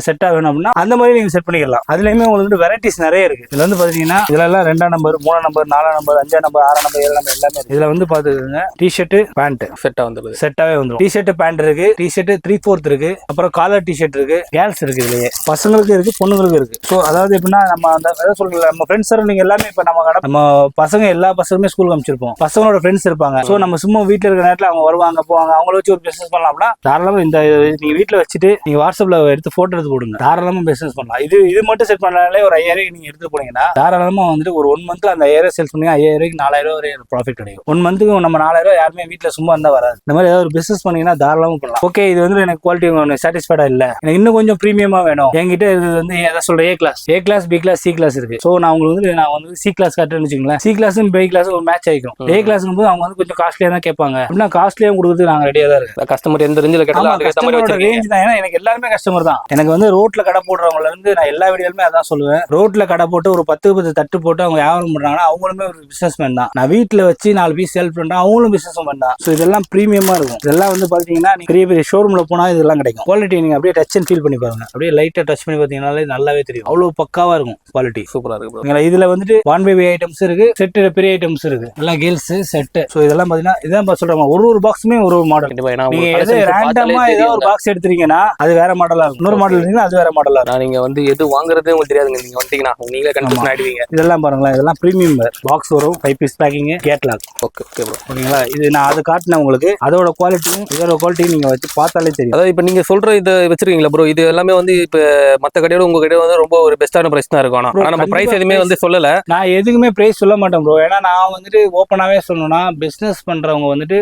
செட்டா வேணும் அப்படின்னா அந்த மாதிரி நீங்க செட் பண்ணிக்கலாம். அதுலயுமே உங்களுக்கு வெரைட்டிஸ் நிறைய இருக்கு. இதுல வந்து பாத்தீங்கன்னா இதுல எல்லாம் 2ஆம் நம்பர் 3ஆம் நம்பர் 4ஆம் நம்பர் 5ஆம் நம்பர் 6ஆம் நம்பர் 7ஆம் நம்பர் எல்லாமே இருக்கு. இதுல வந்து பாத்துக்கோங்க டிஷர்ட் பேண்ட் செட்டாவே வந்துடும். டிஷர்ட் பேண்ட் இருக்கு, டிஷர்ட் 3/4 இருக்கு, அப்புறம் காலர் டிஷர்ட் இருக்கு, கேர்ள்ஸ் இருக்கு. இதுலயே பசங்களுக்கு இருக்கு, பொண்ணுங்களுக்கு இருக்கு. ஸோ அதாவது எப்படின்னா நம்ம அந்த சொல்ல நம்ம ஃப்ரெண்ட்ஸ் சரௌண்டிங் எல்லாமே இப்ப நம்ம பசங்க எல்லா பசங்களுமே ஸ்கூல் அமைச்சிருப்போம். பசங்களோட ஃப்ரெண்ட்ஸ் இருப்பாங்க. ஸோ நம்ம சும்மா வீட்டுல இருக்கிற நேரத்தில் அவங்க வருவாங்க போவாங்க. அவங்கள வச்சு ஒரு பிசினஸ் பண்ணலாம்னா தாராளமா இந்த நீங்க வீட்டுல வச்சுட்டு நீங்க வாட்ஸ்அப்ல எடுத்து போட்டோ எடுத்து போடுங்க. தாராளமா பிசினஸ் பண்ணலாம். இது மட்டும் செட் பண்ணாலே ஒரு 5000 நீங்க எடுத்து போனீங்கன்னா தாராளமா வந்துட்டு ஒரு 1 மந்த்ல அந்த 5000 சேல்ஸ் பண்ணி 5000 4000 வரை ப்ராஃபிட் கிடைக்கும். 1 மந்த்துக்கு நம்ம 4000 யாருமே வீட்டுல சும்மா இருந்தா வராது. இந்த மாதிரி ஏதாவது ஒரு பிசினஸ் பண்ணீங்கன்னா தாராளமா பண்ணலாம். ஓகே, இது வந்து எனக்கு குவாலிட்டி சாட்டிஸ்ஃபைடா இல்ல, எனக்கு இன்னும் கொஞ்சம் பிரீமியமா வேணும். என்கிட்ட இது வந்து எதை சொல்ற A class B class C class இருக்கு. ஸோ நான் உங்களுக்கு வந்து சி கிளாஸ் காட்டுன்னு வச்சுங்களேன். சி கிளாஸும் பி கிளாஸ் ஒரு மேட்ச் ஆயிக்கும். ஏ கிளாஸ்க்கும் போது அவங்க வந்து கொஞ்சம் காஸ்ட்லியா தான் கேட்பாங்க. அப்படின்னா காஸ்ட்லியா கொடுக்குறது நாங்க ரெடியா தான் இருக்கு. கஸ்டமர் எந்த ரேஞ்சில கேட்டாலும் ரேஞ்ச் தான். ஏன்னா எனக்கு எல்லாருமே கஸ்டமர் தான். எனக்கு வந்து ரோட்ல கடை போடுறவங்கள இருந்து நான் எல்லா வீடியோலுமே அதான் சொல்லுவேன். ரோட்ல கடை போட்டு ஒரு 10 தட்டு போட்டு அவங்க வியாபாரம் பண்றாங்கன்னா அவங்களுமே ஒரு பிசினஸ் மேன் தான். நான் வீட்டுல வச்சு 4 பீஸ் சேல் பண்றேன், அவங்களும் பிசினஸ் பண்ணா. ஸோ இதெல்லாம் பிரீமியமா இருக்கும். இதெல்லாம் வந்து பாத்தீங்கன்னா பெரிய பெரிய ஷோரூம்ல போனா இதெல்லாம் கிடைக்கும். குவாலிட்டி நீங்க அப்படியே டச் அண்ட் ஃபீல் பண்ணி பாருங்க. அப்படியே லைட்டா டச் பண்ணி பாத்தீங்கன்னாலே நல்லாவே தெரியும். அவ்வளவு பக்காவா இருக்கும். குவாலிட்டி சூப்பரா இருக்கு. இதுல வந்துட்டு பான் பேபி ஐட்டம்ஸ் இருக்கு, செட் பெரிய ஐட்டம்ஸ் இருக்கு, எல்லாம் கேர்ள்ஸ் செட். ஸோ இதெல்லாம் பாத்தீங்கன்னா இதான் சொல்றாங்க. ஒரு பாக்ஸுமே ஒரு மாடல். நீங்க எது ரேண்டமா ஏதாவது ஒரு பாக்ஸ் எடுத்துறீங்கன்னா அது வேற மாடலா இருக்கும். இன்னொரு மாடல் இருந்தீங்கன்னா அது வேற மாடலா இருக்கும். நீங்க வந்து எது வாங்குறதே உங்களுக்கு தெரியாதுங்க. நீங்க வந்தீங்கன்னா நீங்களே கன்ஃபியூஷன் ஆயிடுவீங்க. இதெல்லாம் பாருங்களேன். இதெல்லாம் பிரீமியம் பாக்ஸ் வரும், 5 piece packing, catalogue. Okay bro, ஓகேங்களா? இது நான் அது காட்டினேன் உங்களுக்கு. அதோட குவாலிட்டியும் இதோட குவாலிட்டியும் நீங்க வச்சு பார்த்தாலே தெரியும். அதாவது இப்போ நீங்க சொல்ற இதை வச்சிருக்கீங்களா ப்ரோ? இது எல்லாமே வந்து இப்போ மற்ற கடையோட உங்க கடையோட வந்து ரொம்ப ஒரு பெஸ்டான பிரைஸ் தான் இருக்கும். ஆனா நம்ம பிரைஸ் எதுவுமே வந்து சொல்லல. நான் எதுக்குமே பிரைஸ் சொல்ல மாட்டேன் ப்ரோ. ஏன்னா நான் வந்துட்டு ஓப்பனாவே சொல்லணும்னா பிசினஸ் பண்றவங்க வந்துட்டு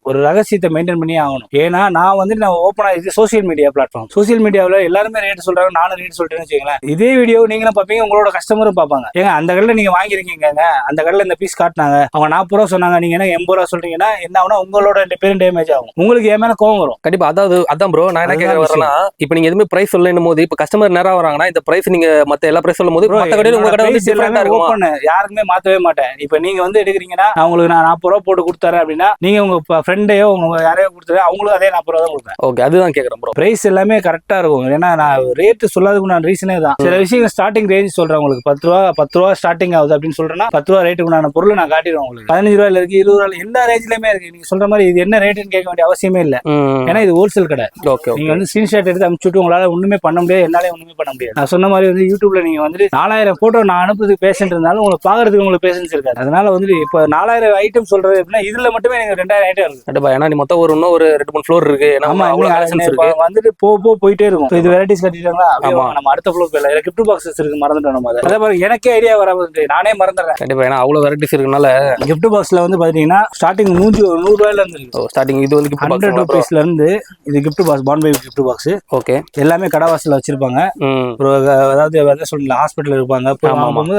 ஒரு ரகசியத்தை மெயின்டைன் பண்ணி ஆகணும். ஏன்னா நான் வந்துட்டு நான் ஓப்பனா இது சோசியல் மீடியா பிளாட்ஃபார்ம். சோசியல் மீடியாவில் எல்லாருமே ரேட் சொல்றாங்க, நானும் ரேட் சொல்லிட்டேன்னு வச்சுக்கோங்களேன். இதே வீடியோ நீங்களும் பார்ப்பீங்க, உங்களோட கஸ்டமரும் பார்ப்பாங்க. ஏங்க அந்த கடையில் நீங்க வாங்கிருக்கீங்க, அந்த கடையில் இந்த பீஸ் காட்டினாங்க, அவங்க 40 ரூபா சொன்னாங்க, நீங்க என்ன 80 ரூபா சொல்றீங்கன்னா என்ன ஆகுனா உங்களோட பேரும் டேமேஜ் ஆகும். உங்களுக்கு என் மேல கோவம் வரும். கண்டிப்பா. அதான் ப்ரோ, நான் என்ன கேட்க வரேன்னா, இப்போ நீங்க எதுவுமே பிரைஸ் சொல்லணும் போது இப்போ கஸ்டமர் நேரம் வராங்கன்னா இந்த பிரைஸ் நீங்க மத்த எல்லா பிரைஸ் சொல்லும் போது மத்த கடையில உங்க கடை வந்து டிஃபரெண்டா இருக்கும். யாருக்குமே மாத்தவே மாட்டேன். இப்போ நீங்க வந்து எடுக்கிறீங்கன்னா உங்களுக்கு நான் 40 ரூபா போட்டு கொடுத்தாரு அப்படின்னா நீங்க உங்க ஃப்ரெண்டையோ உங்க யாரையோ கொடுத்தாரு அவங்களுக்கு அதே 40 ரூபா தான் கொடுப்பேன். ஓகே, அதுதான் கேட்கறேன் ப்ரோ. பிரைஸ் எல்லாமே கரெக்டா கரெக்டா இருக்கும். ஏன்னா நான் ரேட்டு சொல்லாததுக்கு நான் ரீசனே தான். சில விஷயங்கள் ஸ்டார்டிங் ரேஞ்ச் சொல்றேன் உங்களுக்கு. 10 ரூபா ஸ்டார்டிங் ஆகுது அப்படின்னு சொல்றேன்னா 10 ரூபா ரேட்டுக்கு நான் பொருள் நான் காட்டிடுவேன் உங்களுக்கு. 15 ரூபாயில இருக்கு, 20 ரூபாயில எல்லா ரேஞ்சிலுமே இருக்கு. நீங்க சொல்ற மாதிரி இது என்ன ரேட்டுன்னு கேட்க வேண்டிய அவசியமே இல்ல. ஏன்னா இது ஹோல்சேல் கடை. நீங்க வந்து ஸ்கிரீன்ஷாட் எடுத்து அனுப்பிச்சுட்டு உங்களால ஒண்ணுமே பண்ண முடியாது, என்னாலே ஒண்ணுமே பண்ண முடியாது. நான் சொன்ன மாதிரி வந்து யூடியூப்ல நீங்க வந்து 4000 போட்டோ நான் அனுப்புறதுக்கு பேஷண்ட் இருந்தாலும் உங்களுக்கு பாக்குறதுக்கு உங்களுக்கு பேஷன்ஸ் இருக்காது. அதனால வந்து இப்ப 4000 ஐட்டம் சொல்றது அப்படின்னா இதுல மட்டுமே நீங்க 2000 ஐட்டம் இருக்கு. கண்டிப்பா. ஏன்னா நீ மொத்தம் இன்னும் ஒரு 2-3 ஃப்ளோர் இருக்கு. வந்துட்டு போயிட்டே இருக்கும். இது வெரைட்டிஸ் கட்டிட்டாங்களா, நம்ம அடுத்த ஃப்ளோர் போயிடலாம். இதுல கிஃப்ட் பாக்ஸஸ் இருக்கு, மறந்துட்டோம் நம்ம. அதே மாதிரி எனக்கே ஐடியா வராது, நானே மறந்துடுறேன். கண்டிப்பா. ஏன்னா அவ்வளவு வெரைட்டிஸ் இருக்கனால கிஃப்ட் பாக்ஸ்ல வந்து பாத்தீங்கன்னா ஸ்டார்டிங் 100 ரூபாயில இருந்து ஸ்டார்டிங். இது வந்து 100 ரூபீஸ்ல இருந்து இது கிஃப்ட் பாக்ஸ், பான்பை கிஃப்ட் பாக்ஸ். ஓகே. எல்லாமே கடவாசல வச்சிருப்பாங்க. அதாவது என்ன சொல்லலாம், ஹாஸ்பிட்டல் இருப்பாங்க,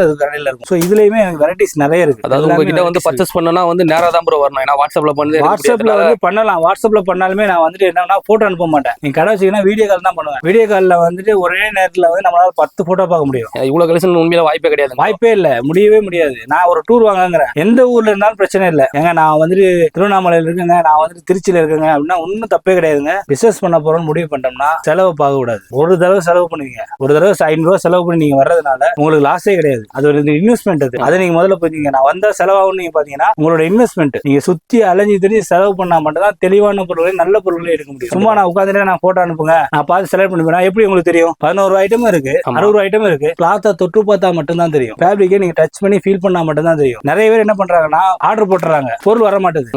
அது கடையில இருக்கும். சோ இதுலயுமே வெரைட்டிஸ் நிறைய இருக்கு. அதாவது உங்ககிட்ட வந்து பர்ச்சேஸ் பண்ணனா வந்து நேரா தான் ப்ரோ வரணும். ஏன்னா வாட்ஸ்அப்ல வந்து பண்ணலாம். வாட்ஸ்அப்ல பண்ணாலுமே நான் வந்துட்டு என்னன்னா போட்டோ அனுப்ப மாட்டேன். நீங்க கடை வச்சீங்கன்னா வீடியோ கால் தான் பண்ணுவேன். வீடியோ கால்ல வந்துட்டு ஒரே நேரத்துல வந்து நம்மளால 10 போட்டோ பார்க்க முடியும். இவ்வளவு கலெக்ஷன் உண்மையில வாய்ப்பே கிடையாது. வாய்ப்பே இல்ல, முடியவே முடியாது. நான் ஒரு டூர் வாங்குறேன், எந்த ஊர்ல இருந்தாலும் பிரச்சனை இல்ல. ஏங்க நான் வந்துட்டு திருவண்ணாமலையில இருக்குங்க, நான் வந்துட்டு திருச்சியில இருக்குங்க அப்படின்னா ஒன்னும் தப்பே கிடையாதுங்க. பிசினஸ் பண்ண போறோம்னு முடிவு பண்ணிட்டோம்னா செலவு பார்க்க கூடாது. ஒரு தடவை செலவு பண்ணுவீங்க, ஒரு தடவை 500 ரூபாய் செலவு பண்ணி நீங்க வர்றதுனால உங்களுக்கு லாஸே கிடையாது. அது ஒரு இன்வெஸ்ட்மெண்ட். அதை நீங்க முதல்ல போய் நான் வந்தா செலவாகும் நீங்க பாத்தீங்கன்னா உங்களோட இன்வெஸ்ட்மெண்ட். நீங்க சுத்தி அலைஞ்சி தெரிஞ்சு செலவு பண்ணா மட்டும் தான் தெளிவான பொருளை, நல்ல பொருளை எடுக்க முடியும். சும்மா நான் உட்காந்துட்டு நான் போட்டோ அனுப்புங்க, நான் பார்த்து செலக்ட் பண்ணுவேன், எப்படி உங்களுக்கு தெரியும்? 11 ஐட்டம் இருக்கு, 60 ஐட்டம் இருக்கு. கிளாத்தை தொட்டு பார்த்தா மட்டும் தான் தெரியும். ஃபேப்ரிக்கை நீங்க டச் பண்ணி ஃபீல் பண்ணா மட்டும் தான் தெரியும். நிறைய பேர் என்ன பண்றாங்கன்னா ஆர்டர் போட்டுறாங்க, பொருள் வர மாட்டேது.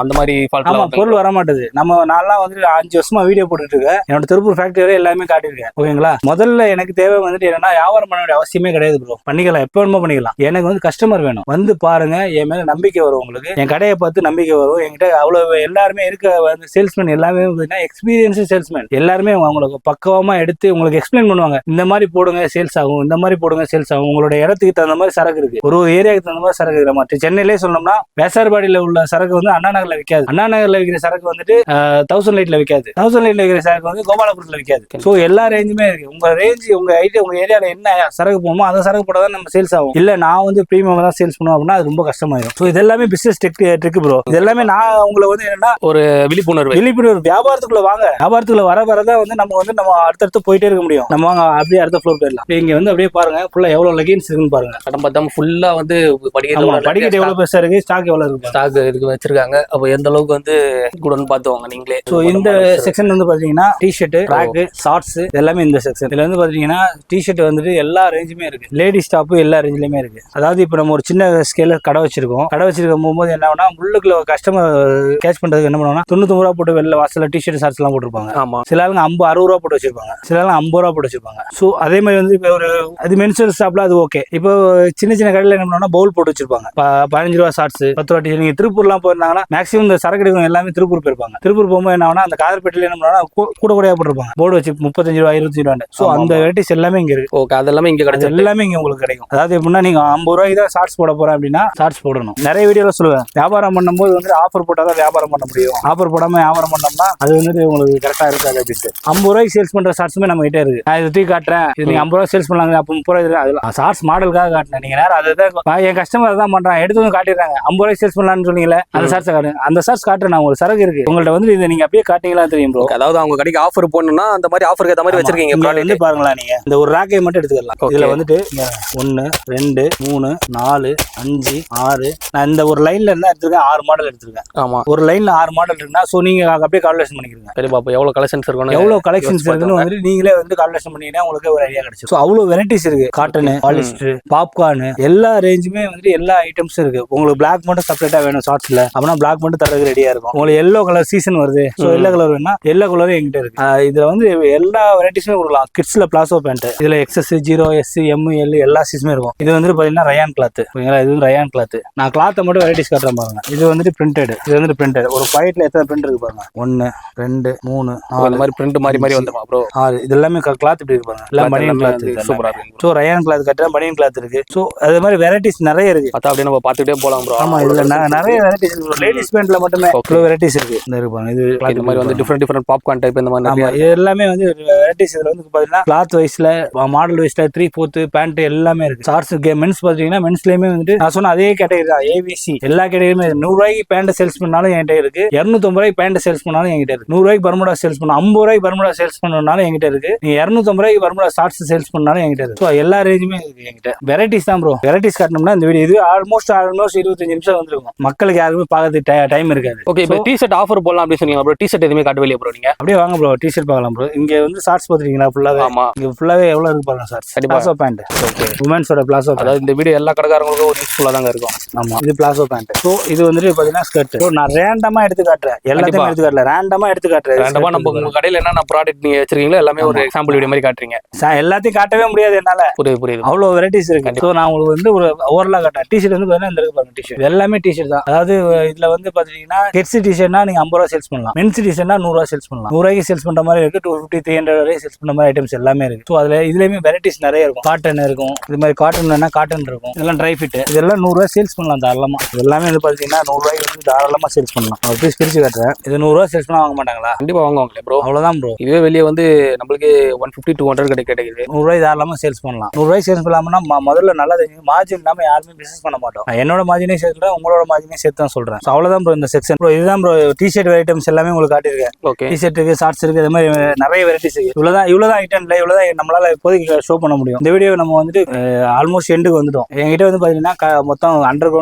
அந்த மாதிரி பொருள் வர மாட்டேது. நம்ம நான்லாம் வந்து 5 வருஷமா வீடியோ போட்டுட்டு இருக்கேன். என்னோட திருப்பூர் ஃபேக்டரி எல்லாமே காட்டியிருக்கேன். ஓகேங்களா? முதல்ல எனக்கு தேவை வந்துட்டு என்னன்னா வியாபாரம் பண்ண வேண்டிய அவசியமே கிடையாது ப்ரோ. பண்ணிக்கலாம், எப்ப வேணுமோ பண்ணிக்கலாம். எனக்கு வந்து கஸ்டமர் வேணும். வந்து பாருங்க, என் மேல நம்பிக்கை வரும். உங்களுக்கு என் கடையை பார்த்து நம்பிக்கை வரும். என்கிட்ட அவ்வளவு எல்லாருமே இருக்க சேல்ஸ்மேன் எல்லாமே எக்ஸ்பீரியன்ஸ் சேல்ஸ்மேன் எல்லாருமே அவங்களுக்கு பக்குவமா எடுத்து உங்களுக்கு எக்ஸ்பிளைன் பண்ணுவாங்க. இந்த மாதிரி போடுங்க சேல்ஸ் ஆகும், இந்த மாதிரி போடுங்க சேல்ஸ் ஆகும். உங்களோட இடத்துக்கு தகுந்த மாதிரி சரக்கு இருக்கு, ஒரு ஏரியாவுக்கு தகுந்த மாதிரி சரக்கு இருக்கிற மாதிரி. சென்னையிலே சொன்னோம்னா வேசார்பாடியில உள்ள சரக்கு வந்து அண்ணா நகர்ல விற்காது. அண்ணா நகர்ல விற்கிற சரக்கு வந்துட்டு 1000 லைட்ல விற்காது. 1000 லைட்ல விற்கிற சரக்கு வந்து கோபாலபுரத்துல விற்காது. ஸோ எல்லா ரேஞ்சுமே இருக்கு. உங்க ரேஞ்ச், உங்க ஐட்டம், உங்க ஏரியால என்ன சரக்கு போகுமோ அந்த சரக்கு போட்டாதான் நம்ம சேல்ஸ் ஆகும். இல்ல நான் வந்து பிரீமியம் தான் சேல்ஸ் பண்ணுவோம் அப்படின்னா அது ரொம்ப கஷ்டமாயிடும். ஸோ இது எல்லாமே பிசினஸ் ட்ரிக் ப்ரோ. இது எல்லாமே நான் உங்களை வந்து என்னன்னா ஒரு விழிப்புணர்வு வியாபாரத்துக்குள்ள வாங்க. வியாபாரத்துக்குள்ள வரதான் வந்து நம்ம அடுத்தடுத்து போயிட்டே இருக்க முடியும். நம்ம வாங்க அப்படியே அடுத்த ஃப்ளோர் போயிடலாம். இங்க வந்து அப்படியே பாருங்க, ஃபுல்லா எவ்வளவு லெகின்ஸ் இருக்குன்னு பாருங்க. கடன் பார்த்தா ஃபுல்லா வந்து படிக்கட்டு எவ்வளவு பெருசா இருக்கு, ஸ்டாக் எவ்வளவு இருக்கு, ஸ்டாக் இருக்கு வச்சிருக்காங்க. அப்ப எந்த அளவுக்கு வந்து கூடன்னு பாத்துவாங்க நீங்களே. ஸோ இந்த செக்ஷன் வந்து பாத்தீங்கன்னா டிஷர்ட், ட்ராக், ஷார்ட்ஸ் எல்லாமே இந்த செக்ஷன். இதுல வந்து பாத்தீங்கன்னா டிஷர்ட் வந்துட்டு எல்லா ரேஞ்சுமே இருக்கு. லேடிஸ் டாப் எல்லா ரேஞ்சிலுமே இருக்கு. அதாவது இப்ப நம்ம ஒரு சின்ன ஸ்கேல கடை வச்சிருக்கோம் போகும்போது என்ன ஆகுனா உள்ளுக்குள்ள கஸ்டமர் கேட்ச் பண்றதுக்கு என்ன பண்ணுவாங்கன்னா 99 ரூபா போட்டு வெளில வாசல்ல டிஷர்ட் ஷார்ட்ஸ் எல்லாம் போட்டுருப்பாங்க. ஆமா, சில ஆளுங்க 60 ரூபா போட்டு வச்சிருப்பாங்க, சில ஆளுங்க 50 ரூபா போட்டு வச்சிருப்பாங்க. ஸோ அதே மாதிரி வந்து இப்போ ஒரு அது மென்சுரல் ஷாப்ல அது ஓகே. இப்போ சின்ன சின்ன கடையில என்ன பண்ணுவாங்கன்னா பவுல் போட்டு வச்சிருப்பாங்க. 15 ரூபா ஷார்ட்ஸ், 10 ரூபா டிஷர்ட். நீங்க திருப்பூர்லாம் போயிருந்தாங்கன்னா மேக்ஸிமம் இந்த சரக்கு எடுக்கணும் எல்லாமே திருப்பூர் போயிருப்பாங்க. திருப்பூர் போகும்போது என்ன ஆகுனா அந்த காதர்பேட்டையில என்ன பண்ணுவாங்கன்னா கூட போட்டிருப்பாங்க போர்டு வச்சு 35 ரூபா 25 ரூபா. ஸோ அந்த வெரைட்டிஸ் எல்லாமே இங்க இருக்கு. ஓகே, அதெல்லாமே இங்க கிடைக்கும். எல்லாமே இங்க உங்களுக்கு கிடைக்கும். அதாவது எப்படின்னா நீங்க 50 ரூபாய்க்கு தான் ஷார்ட்ஸ் போட போறேன் அப்படின்னா ஷார்ட்ஸ் போடணும். நிறைய வீடியோல சொல்லுவேன், வியாபாரம் பண்ணும்போது வந்து ஆஃபர் போட்டாதான் வியாபாரம் பண்ண முடியும். ஆஃபர் போடாம வியாபாரம் பண்ணோம்னா அது வந்துட்டு உங்களுக்கு கரெக்டா இருக்காது அப்படின்ட்டு. 50 ரூபாய்க்கு சேல்ஸ் பண்ற ஷார்ட்ஸுமே நம்ம கிட்ட இருக்கு. நான் இதை தூக்கி காட்டுறேன், இது நீங்க 50 ரூபாய் சேல்ஸ் பண்ணலாங்க, அப்போ 30 ரூபாய் அதெல்லாம் ஷார்ட்ஸ் மாடலுக்காக காட்டினேன். நீங்க நேரம் அதை என் கஸ்டமர் தான் பண்றான், எடுத்து வந்து காட்டிடுறாங்க. 50 ரூபாய் சேல்ஸ் பண்ணலாம்னு சொன்னீங்களே, அந்த ஷார்ட்ஸ் காட்டுங்க. அந்த ஷார்ட்ஸ் காட்டுறேன், நான் உங்களுக்கு சரக்கு இருக்கு உங்கள்ட்ட வந்து இதை நீங்க அப்படியே காட்டிங்களா தெரியும் ப்ரோ. அதாவது அவங்க கடைக்கு ஆஃபர் போடணும்னா அந்த மாதிரி ஆஃபருக்கு ஏற்ற மாதிரி வச்சிருக்கீங்க. வந்து பாருங்களா, நீங்க இந்த ஒரு ராக்கை மட்டும் எடுத்துக்கலாம். இதுல வந்துட்டு 1 2 3 4 5 6 நான் இந்த ஒரு லைன்ல இருந்தா எடுத்துருக்கேன், 6 மாடல் எடுத்துருக்கேன். ஆமா, ஒரு லைன்ல 6 மாடல் இருக்குன்னா சோ நீங்க அப்படியே கால்குலேஷன் பண்ணிக்கிறீங்க. சரி பாப்பா, எவ்வளவு கலெக்ஷன்ஸ் இருக்கணும், எவ்வளவு கலெக்ஷன்ஸ் இருக்குன்னு வந்து நீங்களே வந்து கால்குலேஷன் பண்ணீங்கன்னா உங்களுக்கு ஒரு ஐடியா கிடைக்கும். சோ அவ்வளவு வெரைட்டிஸ் இருக்கு. காட்டன், பாலிஸ்டர், பாப்கார்ன் எல்லா ரேஞ்சுமே வந்து எல்லா ஐட்டம்ஸ் இருக்கு. உங்களுக்கு பிளாக் மட்டும் செப்பரேட்டா வேணும் ஷார்ட்ஸ்ல அப்படின்னா பிளாக் மட்டும் தரது ரெடியா இருக்கும். உங்களுக்கு எல்லோ கலர் சீசன் வருது, சோ எல்லோ கலர் வேணும்னா எல்லோ கலரும் எங்கிட்ட இருக்கு. இதுல வந்து எல்லா வெரைட்டிஸுமே கொடுக்கலாம். கிட்ஸ்ல பிளாசோ பேண்ட், இதுல XS 0 S M L எல்லா சீஸுமே இருக்கும். இது வந்து பாத்தீங்கன்னா ரயான் கிளாத். இது வந்து ரயான் கிளாத். நான் கிளாத்தை மட்டும் வெரைட்டிஸ் காட்டுறேன் பாருங்க. இது வந்துட்டு பிரிண்டட். இது வந்து பிரிண்டட். ஒரு பாக்கெட்ல எத்தனை பிரிண்ட் இருக்கு பாருங்க. 1 2 3 4 மாதிரி பிரிண்ட் மாதிரி வந்துமா ப்ரோ. 6 இது எல்லாமே கிளாத் இப்படி இருக்கு பாருங்க. எல்லாம் பனியன் கிளாத். சூப்பரா இருக்கு. சோ ரயான் கிளாத் கட்டா பனியன் கிளாத் இருக்கு. சோ அதே மாதிரி வெரைட்டிஸ் நிறைய இருக்கு. பார்த்தா அப்படியே நம்ம பார்த்துட்டே போலாம் ப்ரோ. ஆமா, இதுல நிறைய வெரைட்டிஸ் இருக்கு. லேடிஸ் பேண்ட்ல மட்டுமே இவ்வளவு வெரைட்டிஸ் இருக்கு. இந்த இருக்கு பாருங்க. இது மாதிரி வந்து டிஃபரெண்ட் பாப்கார்ன் டைப் இந்த மாதிரி. ஆமா, இது எல்லாமே வந்து வெரைட்டிஸ். இதுல வந்து பாத்தீங்கன்னா கிளாத் வைஸ்ல, மாடல் வைஸ்ல 3/4 பேண்ட் எல்லாமே இருக்கு. ஷார்ட்ஸ் மென்ஸ் பாத்தீங்கன்னா மென்ஸ்லயுமே வந்து நான் சொன்ன அதே கேட்டகரி தான். ABC எல்லா கேட்டகரியுமே 100 ரூபாய்க்கு பேண்ட் சேல்ஸ் பண்ணாலும் என்கிட்ட இருக்கு, 250 ரூபாய்க்கு பேண்ட் சேல்ஸ் பண்ணாலும் என்கிட்ட இருக்கு. 100 ரூபாய்க்கு பர்முடா சேல்ஸ் பண்ணா, 50 ரூபாய்க்கு பர்முடா சேல்ஸ் சேல்ஸ் பண்ணனாலும் என்கிட்ட இருக்கு. நீ 250 ரூபாய்க்கு பர்முடா ஷார்ட்ஸ் சேல்ஸ் பண்ணாலும் என்கிட்ட இருக்கு. ஸோ எல்லா ரேஞ்சுமே இருக்கு என்கிட்ட. வெரைட்டிஸ் தான் ப்ரோ. வெரைட்டிஸ் காட்டணும்னா இந்த வீடியோ இது ஆல்மோஸ்ட் 25 நிமிஷம் வந்துருக்கும். மக்களுக்கு யாருமே பார்க்கறதுக்கு டைம் இருக்காது. ஓகே, இப்போ டிஷர்ட் ஆஃபர் போடலாம் அப்படின்னு சொன்னீங்க ப்ரோ. டிஷர்ட் எதுவுமே காட்டவே இல்லையா ப்ரோ நீங்க? அப்படியே வாங்க ப்ரோ, டிஷர்ட் பார்க்கலாம் ப்ரோ. இங்க வந்து ஷார்ட்ஸ் பார்த்துருக்கீங்களா ஃபுல்லாவே? ஆமா, இங்க ஃபுல்லாவே எவ்வளவு இருக்கு பாருங்க ஷார்ட்ஸ். Palazzo pant. ஓகே, உமன்ஸோட பிளாசோ. அதாவது இந்த வீடியோ எல்லா கடைக்காரங்களுக்கும் ஒரு யூஸ்ஃபுல்லா தாங்க இருக்கும். ஆமா, இது பிளாசோ பேண்ட். ஸோ இது வந்துட்டு பாத்தீங்கன்னா ஸ்கர்ட். ஸோ நான் ரேண்டமா எடுத்து காட்டுறேன், எல்லாத்தையும் எடுத்து காட்டல, ரேண்டமா எடுத்து காட்டுறேன். ரேண்டமா நம்ம உங்க கடையில என்னென்ன ப்ராடக்ட் நீங்க வச்சிருக்கீங்களோ எல்லாமே ஒரு எக்ஸாம்பிள் வீடியோ மாதிரி காட்டுறீங்க. எல்லாத்தையும் காட்டவே முடியாது என்னால. புரியுது. அவ்வளவு வெரைட்டிஸ் இருக்கு. ஸோ நான் உங்களுக்கு வந்து ஒரு ஓவரலா காட்டுறேன். டிஷர்ட் வந்து பாத்தீங்கன்னா இந்த இருக்கு பாருங்க, டிஷர்ட் எல்லாமே டிஷர்ட் தான். அதாவது இதுல வந்து பாத்தீங்கன்னா கிட்ஸ் டிஷர்ட்னா நீங்க 50 ரூபா சேல்ஸ் பண்ணலாம். மென்ஸ் டிஷர்ட்னா 100 ரூபா சேல்ஸ் பண்ணலாம். 100 ரூபாய்க்கு சேல்ஸ் பண்ற மாதிரி இருக்கு. 250 300 வரை சேல்ஸ் பண்ற மாதிரி ஐட்டம்ஸ் எல்லாமே இருக்கு. ஸோ அதுல இதுலயுமே வெரைட்டிஸ் நிறைய இருக்கும். காட்டன் இருக்கும், இது மாதிரி காட்டன் காட்டன் இருக்கும். இதெல்லாம் ட்ரை ஃபிட். இதெல்லாம் 100 ரூபா சேல்ஸ் பண்ணலாம் தாராளமா. எல்லாமே வந்து பாத்தீங்கன்னா 100 ரூபாய்க்கு வந்து தாராளமா சேல்ஸ் பண்ணலாம். ஒரு பீஸ் பிரிச்சு காட்டுறேன். இது 100 ரூபா சேல்ஸ் பண்ணா வாங்க மாட்டாங்களா? கண்டிப்பா வாங்குவாங்களே ப்ரோ. அவ்வளவுதான் ப்ரோ. இதுவே வெளியே வந்து நம்மளுக்கு 150 200 கிடைக்குது. 100 ரூபாய் தாராளமா சேல்ஸ் பண்ணலாம். 100 ரூபாய் சேல்ஸ் பண்ணலாம்னா முதல்ல நல்லா தெரியும், மார்ஜின் இல்லாம யாருமே பிசினஸ் பண்ண மாட்டோம். என்னோட மார்ஜினே சேர்த்து உங்களோட மார்ஜினே சேர்த்து தான் சொல்றேன். அவ்வளவுதான் ப்ரோ இந்த செக்ஷன். ப்ரோ இதுதான் ப்ரோ டிஷர்ட் ஐட்டம்ஸ் எல்லாமே உங்களுக்கு காட்டியிருக்கேன். ஓகே, டிஷர்ட் இருக்கு, ஷார்ட்ஸ் இருக்கு, அது மாதிரி நிறைய வெரைட்டிஸ் இருக்கு. இவ்வளவுதான் ஐட்டம் இல்லை, இவ்வளவுதான் நம்மளால இப்போதைக்கு ஷோ பண்ண முடியும். இந்த வீடியோ நம்ம வந்துட்டு ஆல்மோஸ்ட் எண்டுக்கு வந்துட்டோம். என்கிட்ட வந்து பாத்தீங்கன்னா மொத்தம் under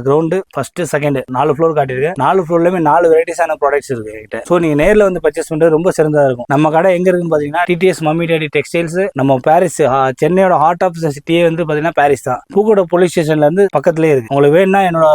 ground first second 4 floor காட்டியிருக்கேன். 4 ஃப்ளோர்லயுமே 4 வெரைட்டிஸான ப்ராடக்ட்ஸ் இருக்கு என்கிட்ட. ஸோ நீங்க நேரில் வந்து பர்ச்சேஸ் பண்றது ரொம்ப சிறந்ததா இருக்கும். நம்ம கடை எங்க இருக்குன்னு பாத்தீங்கன்னா டிடிஎஸ் மம்மி டேடி டெக்ஸ்டைல்ஸ். நம்ம பாரிஸ், சென்னையோட ஹார்ட் ஆஃப் சிட்டியே வந்து பாத்தீங்கன்னா பாரிஸ் தான். பூக்கோட போலீஸ் ஸ்டேஷன்ல இருந்து பக்கத்துலேயே இருக்கு. உங்களுக்கு வேணும்னா என்னோட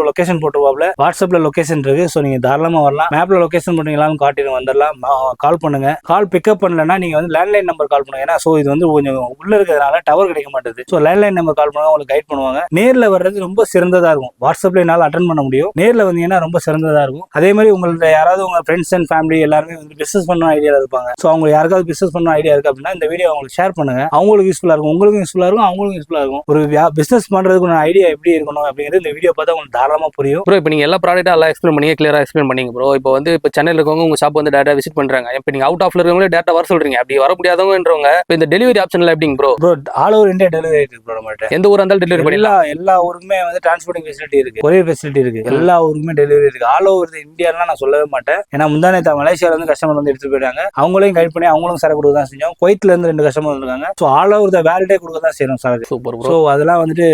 லொகேஷன் போட்டுருவாப்ல, வாட்ஸ்அப்ல லொகேஷன் இருக்கு. ஸோ நீங்க தாராளமா வரலாம். மேப்ல லொகேஷன் போட்டீங்களான்னு காட்டிட்டு வந்துடலாம். கால் பண்ணுங்க. கால் பிக்கப் பண்ணலன்னா நீங்க வந்து லேண்ட்லைன் நம்பர் கால் பண்ணுங்க. ஏன்னா ஸோ இது வந்து கொஞ்சம் உள்ள இருக்கிறதுனால டவர் கிடைக்க மாட்டேது. ஸோ லேண்ட்லைன் நம்பர் கால் பண்ணுங்க, உங்களுக்கு கைட் பண்ணுவாங்க. நேர்ல வர்றது ரொம்ப சிறந்ததா இருக்கும். வாட்ஸ்அப்ல என்னால அட்டன் பண்ண முடியும். நேர்ல வந்தீங்கன்னா ரொம்ப சிறந்ததா இருக்கும். அதே மாதிரி உங்கள்ட்ட யாராவது உங்க ஃப்ரெண்ட்ஸ் அண்ட் ஃபேமிலி எல்லாருமே வந்து பிசினஸ் பண்ண ஐடியா இருப்பாங்க. ஸோ அவங்க யாருக்காவது பிசினஸ் பண்ண ஐடியா இருக்கு அப்படின்னா இந்த வீடியோ அவங்களுக்கு ஷேர் பண்ணுங்க. அவங்களுக்கு யூஸ்ஃபுல்லா இருக்கும், உங்களுக்கும் யூஸ்ஃபுல்லா இருக்கும், அவங்களுக்கும் யூஸ்ஃபுல்லா இருக்கும். ஒரு பிசினஸ் பண்றதுக்கு ஐடியா எப்படி இருக்கணும் அப்படிங்கிறது இந்த வீடியோ பார்த்தா உங்களுக்கு தாராளமா புரியும். ப்ரோ இப்போ நீங்க எல்லா ப்ராடக்ட்டா எல்லாம் எக்ஸ்பிளைன் பண்ணி கிளியரா எக்ஸ்பிளைன் பண்ணீங்க ப்ரோ. இப்போ வந்து இப்போ சென்னையில் இருக்கவங்க உங்க ஷாப் வந்து டேரக்டா விசிட் பண்றாங்க. இப்போ நீங்க அவுட் ஆஃப்ல இருக்கவங்களே டேரக்டா வர சொல்றீங்க. அப்படி வர முடியாதவங்கன்றவங்க இப்போ இந்த டெலிவரி ஆப்ஷன்ல எப்படிங்க bro? Bro all over India delivery இருக்கு ப்ரோ. நம்மகிட்ட எந்த ஊரா இருந்தாலும் டெலிவரி பண்ணலாம். எல்லா ஊருக்குமே வந்து டிரான்ஸ்போர்ட்டிங் ஃபெசிலிட்டி இருக்கு, கொரியர் ஃபெசிலிட்டி இருக்கு. எல்லா ஊருக்குமே டெலிவரி இருக்கு. ஆல் ஓவர் இந்தியாலாம் நான் சொல்லவே மாட்டேன். ஏன்னா முந்தானே மலேசியால இருந்து கஸ்டமர் வந்து எடுத்துட்டு போயிட்டாங்க. அவங்களையும் கைட் பண்ணி அவங்களும் சரக்கு கொடுக்க தான் செஞ்சோம். குவைத்ல இருந்து 2 கஸ்டமர் வந்திருக்காங்க. ஸோ ஆல் ஓவர் வேலிடே கொடுக்க தான் செய்யணும் சரக்கு. சூப்பர். ஸோ அதெல்லாம் வந்துட்டு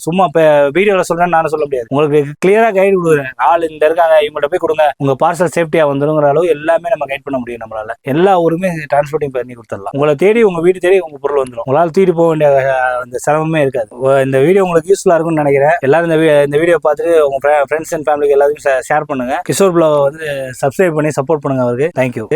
சும்மா இப்போ வீடியோல சொல்றேன்னு நானும் சொல்ல முடியாது. உங்களுக்கு கிளியரா கைடு கொடுக்குறேன். ஆள் இந்த இருக்காங்க, இவங்கள்ட்ட போய் கொடுங்க, உங்க பார்சல் சேஃப்டியா வந்துருங்கிற அளவு எல்லாமே நம்ம கைட் பண்ண முடியும். நம்மளால எல்லா ஊருமே டிரான்ஸ்போர்ட்டிங் பண்ணி கொடுத்துடலாம். உங்களை தேடி உங்க வீடு தேடி உங்க பொருள் வந்துடும். உங்களால் தூக்கிட்டு போக வேண்டிய அந்த சிரமமே இருக்காது. இந்த வீடியோ உங்களுக்கு யூஸ்ஃபுல்லா இருக்கும்னு நினைக்கிறேன். எல்லாரும் இந்த வீடியோ பார்த்துட்டு உங்க ஃப்ரெண்ட்ஸ் அண்ட் ஃபேமிலிக்கு எல்லாத்தையும் ஷேர் பண்ணுங்க. கிஷோர் ப்ளோ வந்து சப்ஸ்கிரைப் பண்ணி சப்போர்ட் பண்ணுங்க அவருக்கு. தேங்க்யூ.